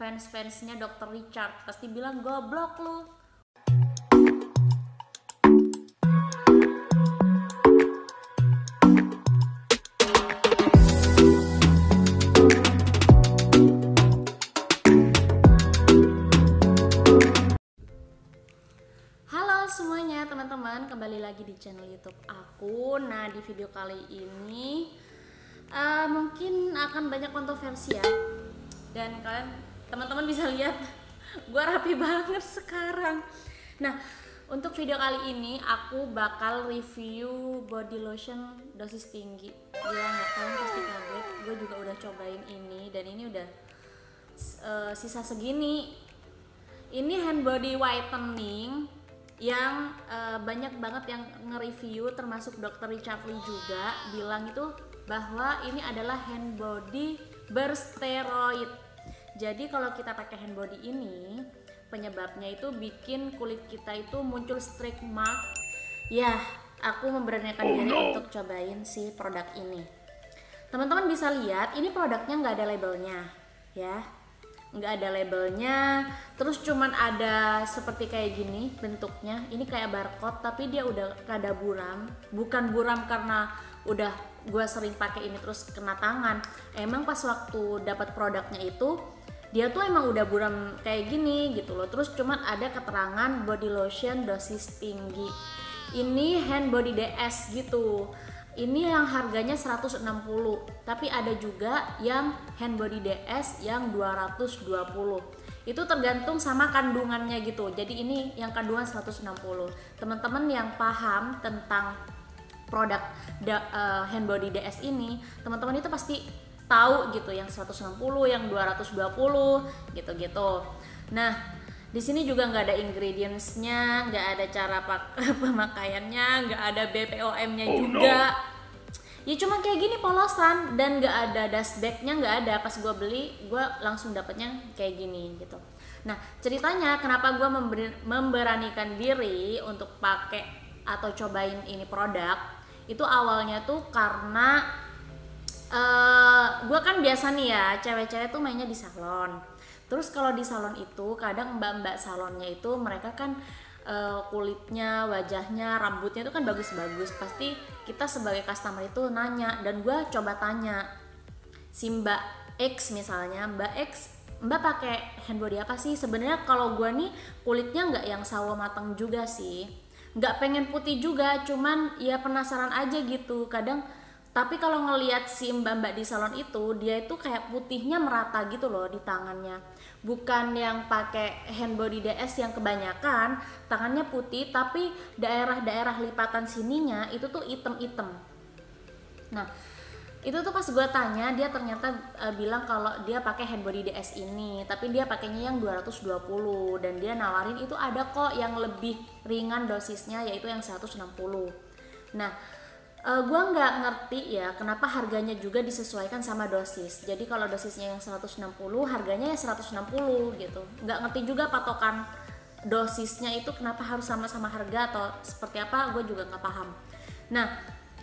fans-fansnya Dr. Richard pasti bilang goblok lu. Halo semuanya teman-teman, kembali lagi di channel YouTube aku. Nah, di video kali ini mungkin akan banyak kontroversi ya. Dan kalian teman-teman bisa lihat gue rapi banget sekarang. Nah, untuk video kali ini aku bakal review body lotion dosis tinggi. Gila nggak, kalian pasti kaget. Gue juga udah cobain ini dan ini udah sisa segini. Ini hand body whitening yang banyak banget yang nge-review, termasuk Dr. Richard Lee juga bilang itu bahwa ini adalah hand body bersteroid. Jadi kalau kita pakai hand body ini, penyebabnya itu bikin kulit kita itu muncul streak mark. Ya, aku memberanikan diri untuk cobain si produk ini. Teman-teman bisa lihat, ini produknya nggak ada labelnya, ya. Nggak ada labelnya, terus cuman ada seperti kayak gini bentuknya. Ini kayak barcode tapi dia udah rada buram. Bukan buram karena udah gue sering pakai ini terus kena tangan. Emang pas waktu dapat produknya itu dia tuh emang udah buram kayak gini gitu loh. Terus cuman ada keterangan body lotion dosis tinggi. Ini hand body DS gitu. Ini yang harganya 160, tapi ada juga yang hand body DS yang 220. Itu tergantung sama kandungannya gitu. Jadi ini yang kandungan 160. Teman-teman yang paham tentang produk hand body DS ini, teman-teman itu pasti tahu gitu yang 160, yang 220 gitu-gitu. Nah, di sini juga nggak ada ingredients-nya, nggak ada cara pemakaiannya, nggak ada BPOM-nya juga. Ya cuma kayak gini polosan dan nggak ada dust bag-nya, nggak ada. Pas gue beli, gue langsung dapetnya kayak gini gitu. Nah, ceritanya kenapa gue memberanikan diri untuk pakai atau cobain ini produk, itu awalnya tuh karena gue kan biasa nih ya, cewek-cewek tuh mainnya di salon. Terus kalau di salon itu kadang mbak-mbak salonnya itu mereka kan kulitnya, wajahnya, rambutnya itu kan bagus-bagus. Pasti kita sebagai customer itu nanya, dan gue coba tanya si Mbak X misalnya, Mbak X, Mbak pakai hand body apa sih? Sebenarnya kalau gue nih kulitnya nggak yang sawo matang juga sih, nggak pengen putih juga, cuman ya penasaran aja gitu kadang. Tapi kalau ngelihat si mbak-mbak di salon itu, dia itu kayak putihnya merata gitu loh di tangannya. Bukan yang pakai hand body DS yang kebanyakan tangannya putih, tapi daerah-daerah lipatan sininya itu tuh item-item. Nah, itu tuh pas gue tanya, dia ternyata bilang kalau dia pakai hand body DS ini, tapi dia pakainya yang 220 dan dia nawarin itu ada kok yang lebih ringan dosisnya, yaitu yang 160. Nah, gue nggak ngerti ya kenapa harganya juga disesuaikan sama dosis. Jadi kalau dosisnya yang 160, harganya ya 160 gitu. Nggak ngerti juga patokan dosisnya itu kenapa harus sama-sama harga atau seperti apa, gue juga nggak paham. Nah,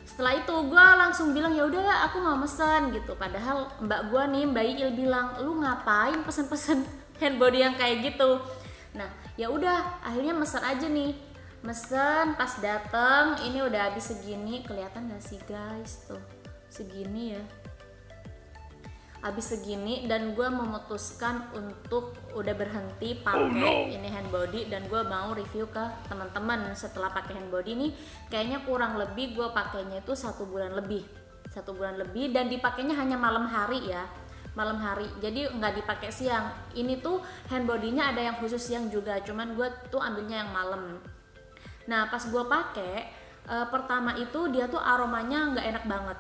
setelah itu gue langsung bilang ya udah aku mau mesen gitu. Padahal mbak gue nih, Mbak Iil bilang, lu ngapain pesen-pesen hand body yang kayak gitu. Nah, ya udah akhirnya mesen aja nih. Mesen, pas dateng ini udah habis segini, kelihatan gak sih guys, tuh segini ya, habis segini. Dan gue memutuskan untuk udah berhenti pakai ini hand body, dan gue mau review ke teman-teman setelah pakai hand body nih. Kayaknya kurang lebih gue pakainya itu 1 bulan lebih, dan dipakainya hanya malam hari ya, malam hari, jadi nggak dipakai siang. Ini tuh hand body-nya ada yang khusus siang juga, cuman gue tuh ambilnya yang malam. Nah, pas gue pakai pertama itu dia tuh aromanya nggak enak banget,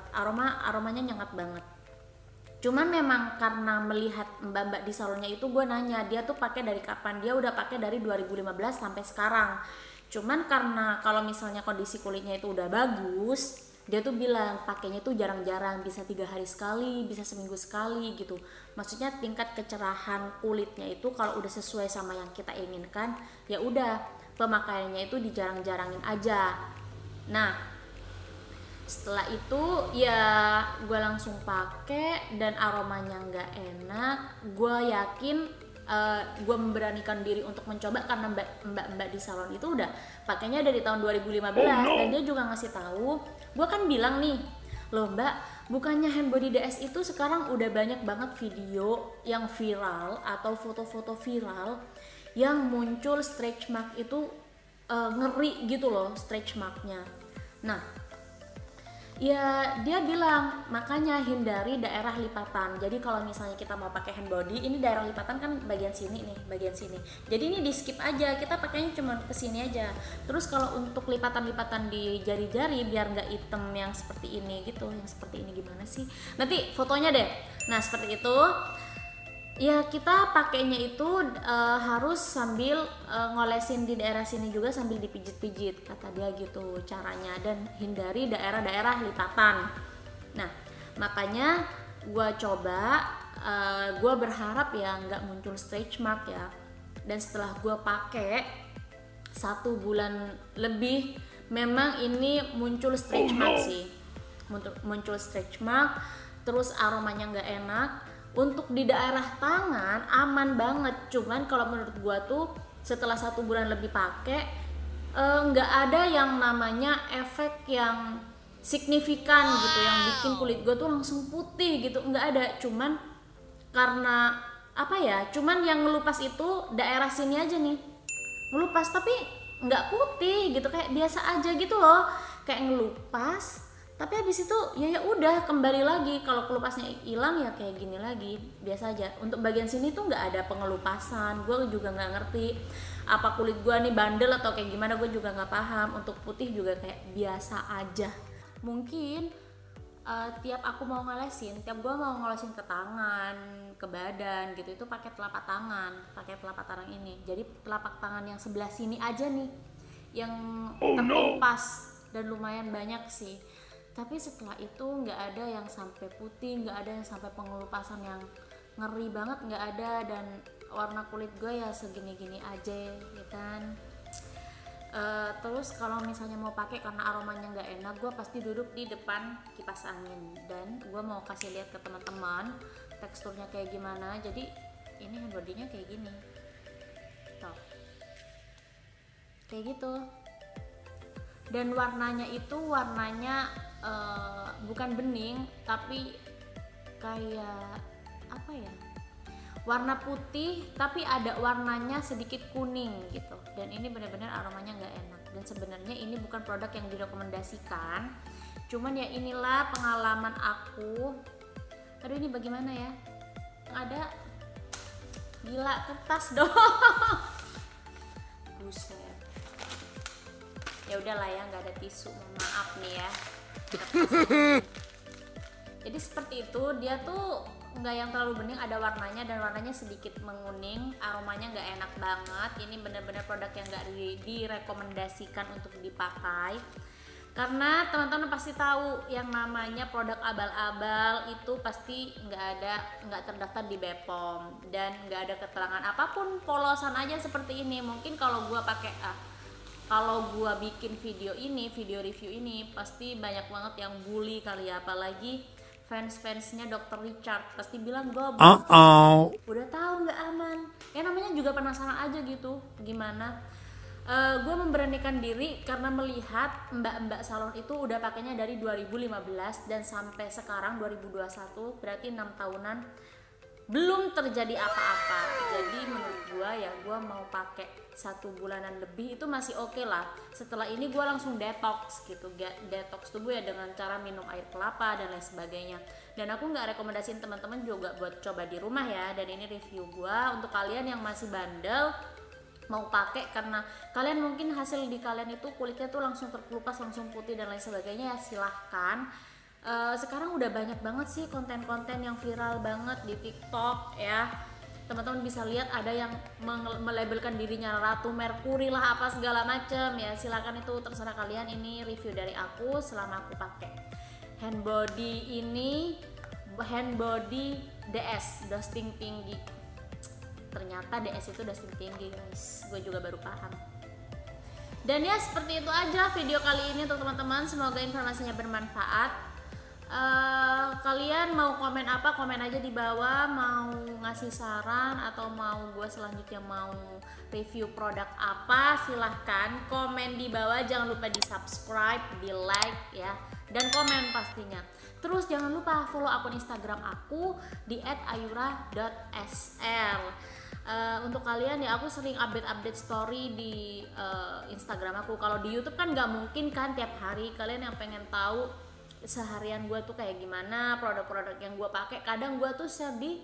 aromanya nyengat banget. Cuman memang karena melihat mbak-mbak di salonnya itu, gue nanya dia tuh pakai dari kapan. Dia udah pakai dari 2015 sampai sekarang. Cuman karena kalau misalnya kondisi kulitnya itu udah bagus, dia tuh bilang pakainya tuh jarang-jarang, bisa 3 hari sekali, bisa seminggu sekali gitu. Maksudnya tingkat kecerahan kulitnya itu kalau udah sesuai sama yang kita inginkan, ya udah pemakaiannya itu dijarang-jarangin aja. Nah, setelah itu ya gue langsung pakai dan aromanya nggak enak. Gue yakin gue memberanikan diri untuk mencoba karena mbak-mbak di salon itu udah pakainya dari tahun 2015. Dan dia juga ngasih tahu, gue kan bilang nih, loh mbak, bukannya Handbody DS itu sekarang udah banyak banget video yang viral atau foto-foto viral yang muncul stretch mark itu ngeri gitu loh stretch marknya. Nah ya dia bilang makanya hindari daerah lipatan. Jadi kalau misalnya kita mau pakai handbody, ini daerah lipatan kan bagian sini nih, bagian sini. Jadi ini di skip aja, kita pakainya cuma ke sini aja. Terus kalau untuk lipatan-lipatan di jari-jari biar nggak item yang seperti ini gitu, yang seperti ini gimana sih? Nanti fotonya deh. Nah seperti itu. Ya kita pakainya itu harus sambil ngolesin di daerah sini juga sambil dipijit-pijit kata dia gitu caranya, dan hindari daerah-daerah lipatan. Nah makanya gue coba, gue berharap ya nggak muncul stretch mark ya. Dan setelah gue pakai 1 bulan lebih memang ini muncul stretch mark sih, muncul stretch mark, terus aromanya nggak enak. Untuk di daerah tangan aman banget, cuman kalau menurut gua tuh setelah 1 bulan lebih pakai nggak ada yang namanya efek yang signifikan gitu yang bikin kulit gua tuh langsung putih gitu, nggak ada. Cuman karena apa ya, cuman yang ngelupas itu daerah sini aja nih ngelupas, tapi nggak putih gitu, kayak biasa aja gitu loh, kayak ngelupas. Tapi habis itu ya udah kembali lagi, kalau kelupasnya hilang ya kayak gini lagi, biasa aja. Untuk bagian sini tuh nggak ada pengelupasan, gue juga nggak ngerti apa kulit gue nih bandel atau kayak gimana, gue juga nggak paham. Untuk putih juga kayak biasa aja. Mungkin tiap aku mau ngolesin, tiap gue mau ngolesin ke tangan, ke badan gitu, itu pakai telapak tangan ini. Jadi telapak tangan yang sebelah sini aja nih yang terkelupas dan lumayan banyak sih. Tapi setelah itu nggak ada yang sampai putih, nggak ada yang sampai pengelupasan yang ngeri banget, nggak ada. Dan warna kulit gue ya segini-gini aja ya kan. Terus kalau misalnya mau pakai karena aromanya nggak enak, gue pasti duduk di depan kipas angin dan gue mau kasih lihat ke teman-teman teksturnya kayak gimana. Jadi ini handbody-nya kayak gini, tuh, kayak gitu. Dan warnanya itu bukan bening tapi kayak apa ya, warna putih tapi ada warnanya sedikit kuning gitu. Dan ini benar-benar aromanya nggak enak. Dan sebenarnya ini bukan produk yang direkomendasikan, cuman ya inilah pengalaman aku. Aduh ini bagaimana ya, ada gila kertas dong. Buset, ya udahlah ya, nggak ada tisu, mohon maaf nih ya. Jadi seperti itu, dia tuh nggak yang terlalu bening, ada warnanya dan warnanya sedikit menguning, aromanya nggak enak banget. Ini benar-benar produk yang nggak direkomendasikan untuk dipakai, karena teman-teman pasti tahu yang namanya produk abal-abal itu pasti nggak terdaftar di BPOM dan nggak ada keterangan apapun, polosan aja seperti ini. Mungkin kalau gua pakai kalau gua bikin video review ini pasti banyak banget yang bully kali ya, apalagi fans-fansnya Dr. Richard pasti bilang gua udah tahu nggak aman. Ya namanya juga penasaran aja gitu gimana. Gue memberanikan diri karena melihat mbak-mbak salon itu udah pakainya dari 2015 dan sampai sekarang 2021, berarti 6 tahunan belum terjadi apa-apa. Jadi menurut gue ya, gue mau pakai 1 bulanan lebih itu masih oke lah. Setelah ini gue langsung detox gitu, detox tubuh ya dengan cara minum air kelapa dan lain sebagainya. Dan aku nggak rekomendasiin teman-teman juga buat coba di rumah ya. Dan ini review gue untuk kalian yang masih bandel mau pakai, karena kalian mungkin hasil di kalian itu kulitnya tuh langsung terkelupas, langsung putih dan lain sebagainya, ya silahkan. Sekarang udah banyak banget sih konten-konten yang viral banget di TikTok ya, teman-teman bisa lihat ada yang melabelkan dirinya Ratu Merkuri lah apa segala macem ya, silakan, itu terserah kalian. Ini review dari aku selama aku pakai handbody ini, handbody DS dusting tinggi. Ternyata DS itu dusting tinggi guys, gue juga baru paham. Dan ya seperti itu aja video kali ini untuk teman-teman, semoga informasinya bermanfaat. Kalian mau komen apa, komen aja di bawah. Mau ngasih saran atau mau gue selanjutnya mau review produk apa, silahkan komen di bawah. Jangan lupa di subscribe, di like ya, dan komen pastinya. Terus jangan lupa follow akun Instagram aku di @ayura.sl. Untuk kalian ya, aku sering update story di Instagram aku. Kalau di YouTube kan nggak mungkin kan tiap hari. Kalian yang pengen tahu seharian gue tuh kayak gimana, produk-produk yang gue pakai, kadang gue tuh share di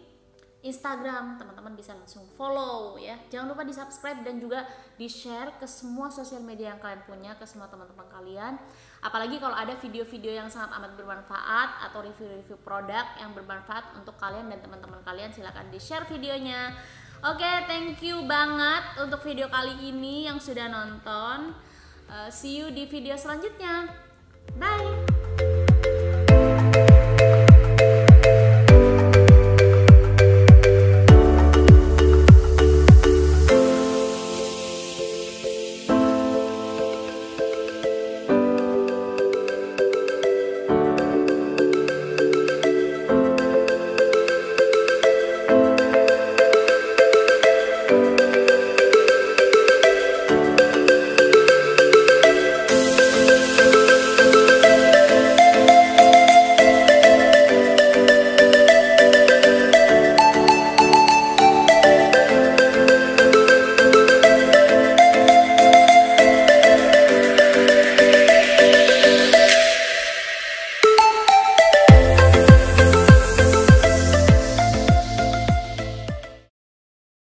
Instagram. Teman-teman bisa langsung follow ya. Jangan lupa di subscribe dan juga di share ke semua sosial media yang kalian punya, ke semua teman-teman kalian. Apalagi kalau ada video-video yang sangat amat bermanfaat atau review-review produk yang bermanfaat untuk kalian dan teman-teman kalian, silakan di share videonya. Oke, thank you banget untuk video kali ini yang sudah nonton. See you di video selanjutnya. Bye.